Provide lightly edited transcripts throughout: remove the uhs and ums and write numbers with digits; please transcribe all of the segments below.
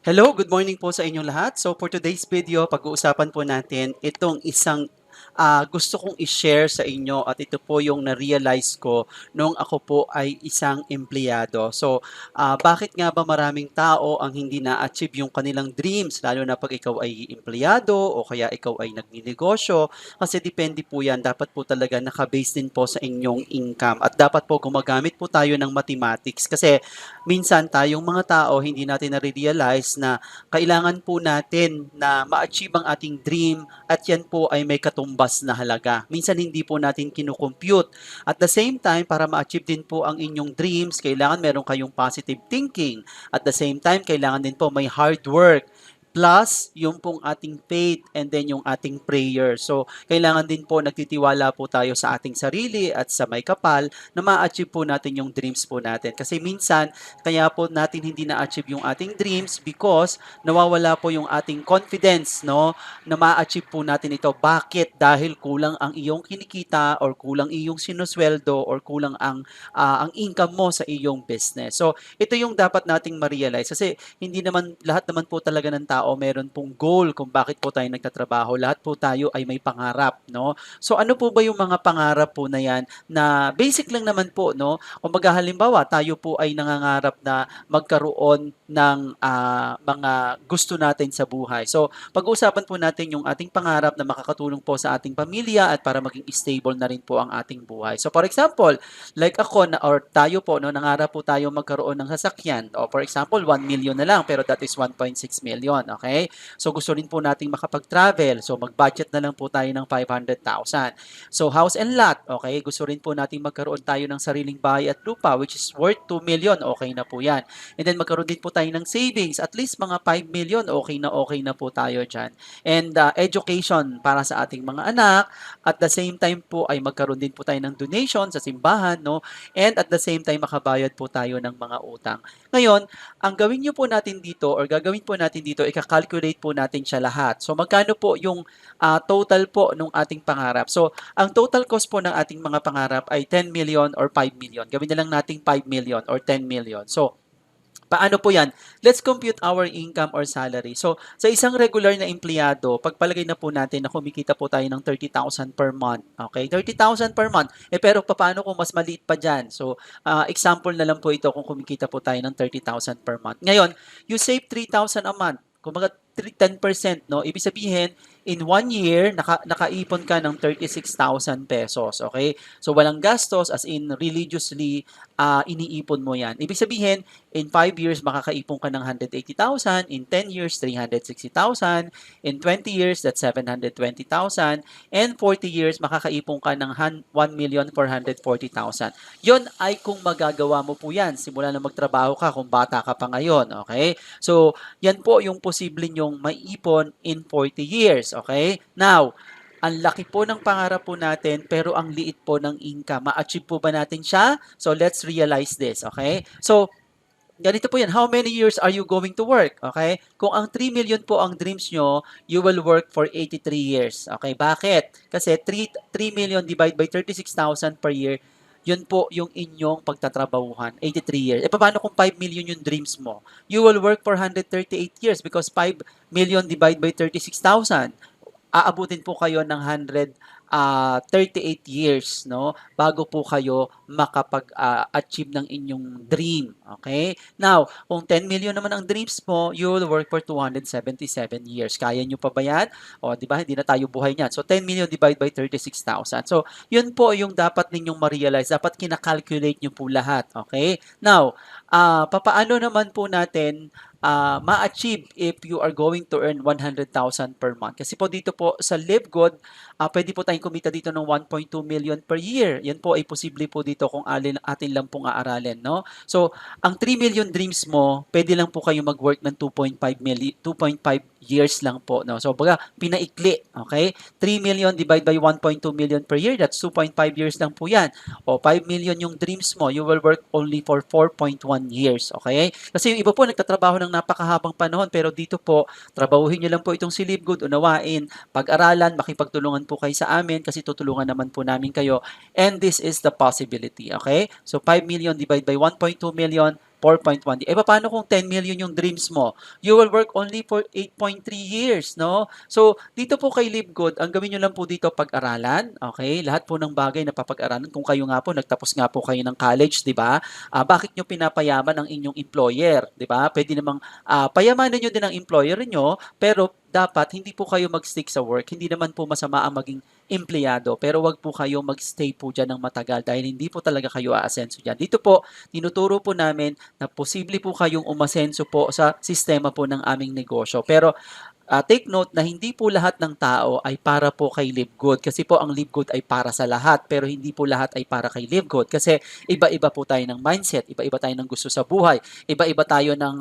Hello, good morning po sa inyong lahat. So for today's video, pag-uusapan po natin itong isang gusto kong i-share sa inyo at ito po yung na-realize ko nung ako po ay isang empleyado. So, bakit nga ba maraming tao ang hindi na-achieve yung kanilang dreams, lalo na pag ikaw ay empleyado o kaya ikaw ay nagninegosyo? Kasi depende po yan. Dapat po talaga nakabase din po sa inyong income at dapat po gumagamit po tayo ng mathematics kasi minsan tayong mga tao hindi natin na-realize na kailangan po natin na ma-achieve ang ating dream at yan po ay may katumbas na halaga. Minsan hindi po natin kinukompute. At the same time, para ma-achieve din po ang inyong dreams, kailangan meron kayong positive thinking. At the same time, kailangan din po may hard work. Plus, yung pong ating faith and then yung ating prayer. So, kailangan din po nagtitiwala po tayo sa ating sarili at sa may kapal na ma-achieve po natin yung dreams po natin. Kasi minsan, kaya po natin hindi na-achieve yung ating dreams because nawawala po yung ating confidence, no? Na ma-achieve po natin ito. Bakit? Dahil kulang ang iyong kinikita or kulang iyong sinusweldo or kulang ang income mo sa iyong business. So, ito yung dapat nating ma-realize kasi hindi naman lahat naman po talaga ng tao meron pong goal kung bakit po tayo nagtatrabaho. Lahat po tayo ay may pangarap, no? So, ano po ba yung mga pangarap po na yan na basic lang naman po, no? Kumbaga halimbawa, tayo po ay nangangarap na magkaroon ng mga gusto natin sa buhay. So, pag-uusapan po natin yung ating pangarap na makakatulong po sa ating pamilya at para maging stable na rin po ang ating buhay. So, for example, like ako na or tayo po, no, nangarap po tayo magkaroon ng sasakyan. O for example, 1 million na lang pero that is 1.6 million, okay? So, gusto rin po nating makapag-travel. So, mag-budget na lang po tayo ng 500,000. So, house and lot, okay? Gusto rin po nating magkaroon tayo ng sariling bahay at lupa which is worth 2 million, okay na po yan. And then magkaroon din po tayo ng savings, at least mga 5 million, okay na po tayo dyan. And education para sa ating mga anak, at the same time po ay magkaroon din po tayo ng donation sa simbahan, no? And at the same time makabayad po tayo ng mga utang. Ngayon, ang gawin niyo po natin dito or gagawin po natin dito, ika-calculate po natin siya lahat. So magkano po yung total po ng ating pangarap? So ang total cost po ng ating mga pangarap ay 10 million or 5 million. Gawin na lang nating 5 million or 10 million. So paano po yan? Let's compute our income or salary. So, sa isang regular na empleyado, pagpalagay na po natin na kumikita po tayo ng 30,000 per month. Okay? 30,000 per month. Pero paano kung mas maliit pa dyan? So, example na lang po ito kung kumikita po tayo ng 30,000 per month. Ngayon, you save 3,000 a month. Kumbaga, 10%, no? Ibig sabihin, in 1 year, nakaipon ka ng 36,000 pesos. Okay? So, walang gastos as in religiously iniipon mo yan. Ibig sabihin, in 5 years, makakaipon ka ng 180,000. In 10 years, 360,000. In 20 years, that's 720,000. And 40 years, makakaipon ka ng 1,440,000. Yon ay kung magagawa mo po yan. Simula na magtrabaho ka kung bata ka pa ngayon. Okay? So, yan po yung posible nyong maiipon in 40 years. Okay? Now, ang laki po ng pangarap po natin pero ang liit po ng income. Ma-achieve po ba natin siya? So, let's realize this. Okay? So, ganito po yan. How many years are you going to work? Okay? Kung ang 3 million po ang dreams nyo, you will work for 83 years. Okay? Bakit? Kasi 3 million divided by 36,000 per year, yun po yung inyong pagtatrabahuhan, 83 years. Paano kung 5 million yung dreams mo? You will work for 138 years because 5 million divided by 36,000. Aabutin po kayo ng 138 years, no? Bago po kayo makapag-achieve ng inyong dream. Okay? Now, kung 10 million naman ang dreams mo, you will work for 277 years. Kaya nyo pa ba yan? O, di ba? Hindi na tayo buhay niyan. So, 10 million divided by 36,000. So, yun po yung dapat ninyong ma-realize. Dapat kina-calculate nyo po lahat. Okay? Now, papaano naman po natin ma-achieve if you are going to earn 100,000 per month. Kasi po dito po sa Live Good, pwede po tayong kumita dito ng 1.2 million per year. Yan po ay posible po dito kung atin lang pong aaralin, no? So, ang 3 million dreams mo, pwede lang po kayo mag-work ng 2.5 years lang po, no? So, baga, pinaikli, okay? 3 million divided by 1.2 million per year, that's 2.5 years lang po yan. O 5 million yung dreams mo, you will work only for 4.1 years, okay? Kasi yung iba po nagtatrabaho ng napakahabang panahon pero dito po, trabahuhin nyo lang po itong si Live Good, unawain, pag-aralan, makipagtulungan po kayo sa amin kasi tutulungan naman po namin kayo. And this is the possibility, okay? So 5 million divided by 1.2 million, 4.1. Paano kung 10 million yung dreams mo? You will work only for 8.3 years, no? So, dito po kay Live Good, ang gawin nyo lang po dito pag-aralan, okay? Lahat po ng bagay na papag-aralan. Kung kayo nga po, nagtapos nga po kayo ng college, di ba? Bakit nyo pinapayaman ang inyong employer, di ba? Pwede namang payamanan nyo din ang employer nyo, pero dapat hindi po kayo mag-stick sa work. Hindi naman po masama ang maging empleyado, pero wag po kayo mag-stay po dyan ng matagal dahil hindi po talaga kayo aasenso dyan. Dito po, tinuturo po namin na posible po kayong umasenso po sa sistema po ng aming negosyo. Pero take note na hindi po lahat ng tao ay para po kay Live Good. Kasi po ang Live Good ay para sa lahat, pero hindi po lahat ay para kay Live Good. Kasi iba-iba po tayo ng mindset, iba-iba tayo ng gusto sa buhay, iba-iba tayo ng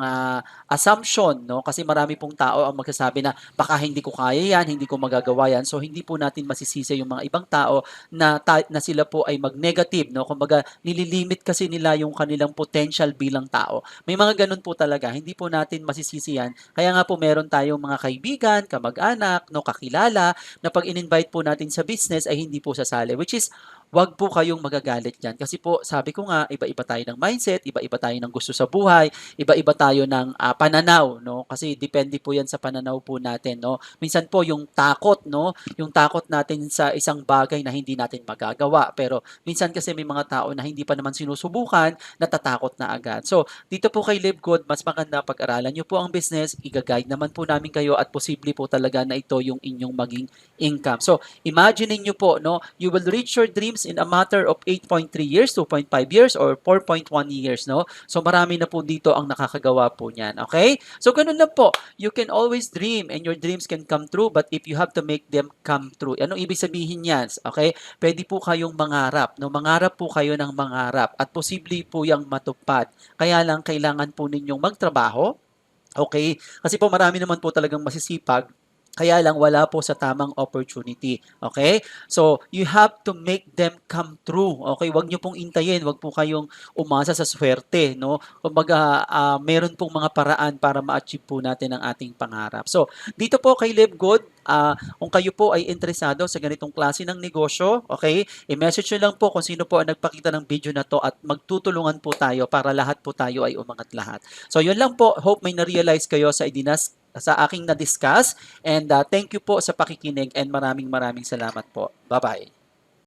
assumption, no? Kasi marami pong tao ang magsasabi na baka hindi ko kaya yan, hindi ko magagawa yan. So hindi po natin masisisi yung mga ibang tao na sila po ay mag-negative, no? Kumbaga nililimit kasi nila yung kanilang potential bilang tao. May mga ganun po talaga, hindi po natin masisisi yan. Kaya nga po meron tayong mga kaibigan, kamag-anak, no, kakilala, na pag in-invite po natin sa business ay hindi po sasali. Which is, wag po kayong magagalit dyan. Kasi po, sabi ko nga, iba-iba tayo ng mindset, iba-iba tayo ng gusto sa buhay, iba-iba tayo ng pananaw, no? Kasi depende po yan sa pananaw po natin, no? Minsan po yung takot, no? Yung takot natin sa isang bagay na hindi natin magagawa. Pero minsan kasi may mga tao na hindi pa naman sinusubukan, natatakot na agad. So, dito po kay Live Good, mas maganda pag-aralan nyo po ang business, i-guide naman po namin kayo at posible po talaga na ito yung inyong maging income. So, imagine niyo po, no, you will reach your dreams in a matter of 8.3 years, 2.5 years, or 4.1 years, no? So, marami na po dito ang nakakagawa po niyan, okay? So, ganun lang po. You can always dream and your dreams can come true, but if you have to make them come true. Anong ibig sabihin yan? Okay? Pwede po kayong mangarap, no? Mangarap po kayo ng mangarap at posible po yung matupad. Kaya lang kailangan po ninyong magtrabaho, okay? Kasi po marami naman po talagang masisipag, kaya lang wala po sa tamang opportunity. Okay? So, you have to make them come true. Okay? Huwag niyo pong intayin. Huwag po kayong umasa sa swerte. No? Kumbaga, meron pong mga paraan para ma-achieve po natin ang ating pangarap. So, dito po kay Live Good, kung kayo po ay interesado sa ganitong klase ng negosyo, okay, i-message nyo lang po kung sino po ang nagpakita ng video na to at magtutulungan po tayo para lahat po tayo ay umangat lahat. So, yun lang po. Hope may na-realize kayo sa aking na-discuss and thank you po sa pakikinig and maraming salamat po. Bye-bye.